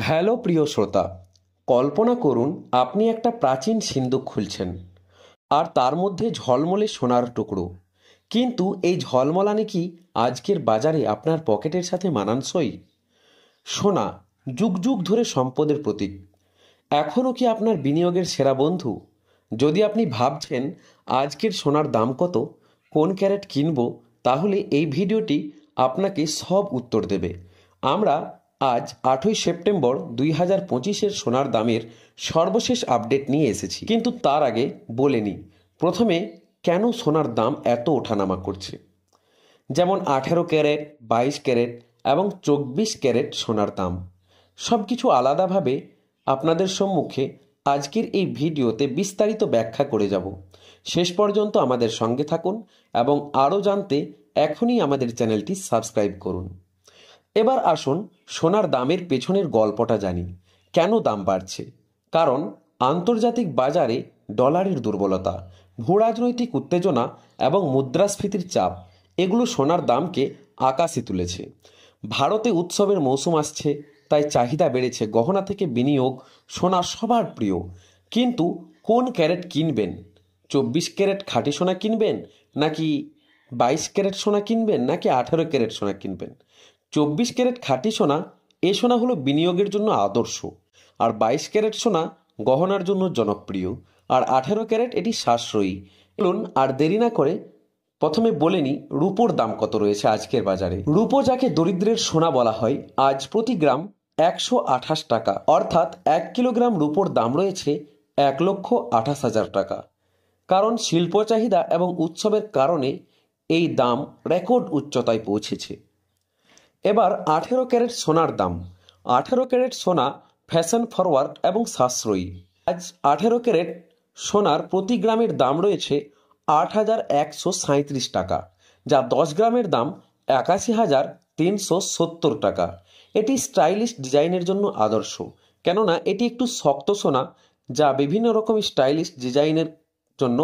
Hello প্রিয় শ্রোতা, কল্পনা করুন আপনি একটা প্রাচীন সিন্দুক খুলছেন আর তার মধ্যে ঝলমলে সোনার টুকরো। কিন্তু এই ঝলমলানি কি আজকের বাজারে আপনার পকেটের সাথে মানানসই? সোনা যুগ যুগ ধরে সম্পদের প্রতীক। এখনও কি আপনার বিনিয়োগের সেরা বন্ধু? যদি আপনি ভাবছেন আজকের সোনার দাম কত, কোন ক্যারেট কিনব, তাহলে এই ভিডিওটি আপনাকে সব উত্তর দেবে। আমরা আজ 8ই সেপ্টেম্বর 2025-এর সোনার দামের সর্বশেষ আপডেট নিয়ে এসেছি। কিন্তু তার আগে বলে নিই, প্রথমে কেন সোনার দাম এত ওঠানামা করছে। যেমন 18 ক্যারেট, 22 ক্যারেট এবং 24 ক্যারেট সোনার দাম সব কিছু আলাদাভাবে আপনাদের সম্মুখে আজকের এই ভিডিওতে বিস্তারিত ব্যাখ্যা করে যাব। শেষ পর্যন্ত আমাদের সঙ্গে থাকুন এবং আরও জানতে এখনই আমাদের চ্যানেলটি সাবস্ক্রাইব করুন। এবার আসুন সোনার দামের পেছনের গল্পটা জানি। কেন দাম বাড়ছে? কারণ আন্তর্জাতিক বাজারে ডলারের দুর্বলতা, ভূরাজনৈতিক উত্তেজনা এবং মুদ্রাস্ফীতির চাপ এগুলো সোনার দামকে আকাশে তুলেছে। ভারতে উৎসবের মৌসুম আসছে, তাই চাহিদা বেড়েছে। গহনা থেকে বিনিয়োগ, সোনা সবার প্রিয়। কিন্তু কোন ক্যারেট কিনবেন? 24 ক্যারেট খাঁটি সোনা কিনবেন, নাকি 22 ক্যারেট সোনা কিনবেন, নাকি 18 ক্যারেট সোনা কিনবেন? 24 ক্যারেট খাঁটি সোনা, এ সোনা হলো বিনিয়োগের জন্য আদর্শ। আর 22 ক্যারেট সোনা গহনার জন্য জনপ্রিয়। আর 18 ক্যারেট এটি সাশ্রয়ী। চলুন আর দেরি না করে প্রথমে বলে নিই রূপোর দাম কত রয়েছে আজকের বাজারে। রূপো, যাকে দরিদ্রের সোনা বলা হয়, আজ প্রতি গ্রাম 128 টাকা, অর্থাৎ 1 কিলোগ্রাম রূপোর দাম রয়েছে 1,28,000 টাকা। কারণ শিল্প চাহিদা এবং উৎসবের কারণে এই দাম রেকর্ড উচ্চতায় পৌঁছেছে। এবার 18 ক্যারেট সোনার দাম। 18 ক্যারেট সোনা ফ্যাশন ফরওয়ার্ড এবং সাশ্রয়ী। আজ 18 ক্যারেট সোনার প্রতি গ্রামের দাম রয়েছে 8,137 টাকা, যা 10 গ্রামের দাম 81,370 টাকা। এটি স্টাইলিশ ডিজাইনের জন্য আদর্শ, কেননা এটি একটু শক্ত সোনা, যা বিভিন্ন রকম স্টাইলিশ ডিজাইনের জন্য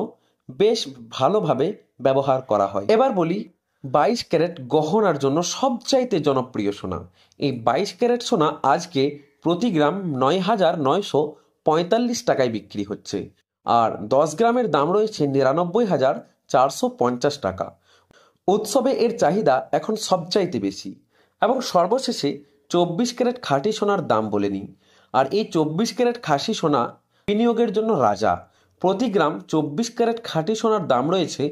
বেশ ভালোভাবে ব্যবহার করা হয়। এবার বলি 22 ক্যারেট গহনার জন্য সবচাইতে জনপ্রিয় সোনা। এই 22 ক্যারেট সোনা আজকে প্রতি গ্রাম 9,945 টাকায় বিক্রি হচ্ছে, আর 10 গ্রামের দাম রয়েছে 99,450 টাকা। উৎসবে এর চাহিদা এখন সবচাইতে বেশি। এবং সর্বশেষে 24 ক্যারেট খাঁটি সোনার দাম বলে নিই। আর এই 24 ক্যারেট খাঁটি সোনা বিনিয়োগের জন্য রাজা। প্রতি গ্রাম 24 ক্যারেট খাঁটি সোনার দাম রয়েছে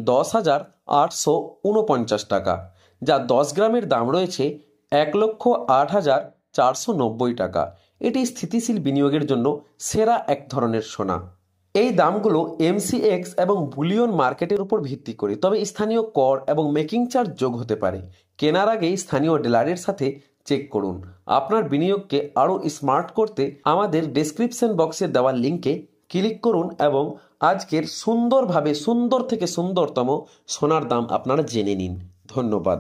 10,849 টাকা, যা 10 গ্রামের দাম রয়েছে 1,08,490 টাকা। এটি স্থিতিশীল বিনিয়োগের জন্য সেরা এক ধরনের সোনা। এই দামগুলো এমসিএক্স এবং বুলিয়ন মার্কেটের উপর ভিত্তি করে, তবে স্থানীয় কর এবং মেকিং চার্জ যোগ হতে পারে। কেনার আগে স্থানীয় ডিলারের সাথে চেক করুন। আপনার বিনিয়োগকে আরও স্মার্ট করতে আমাদের ডেসক্রিপশন বক্সে দেওয়া লিঙ্কে ক্লিক করুন এবং আজকের সুন্দর থেকে সুন্দরতম সোনার দাম আপনারা জেনে নিন। ধন্যবাদ।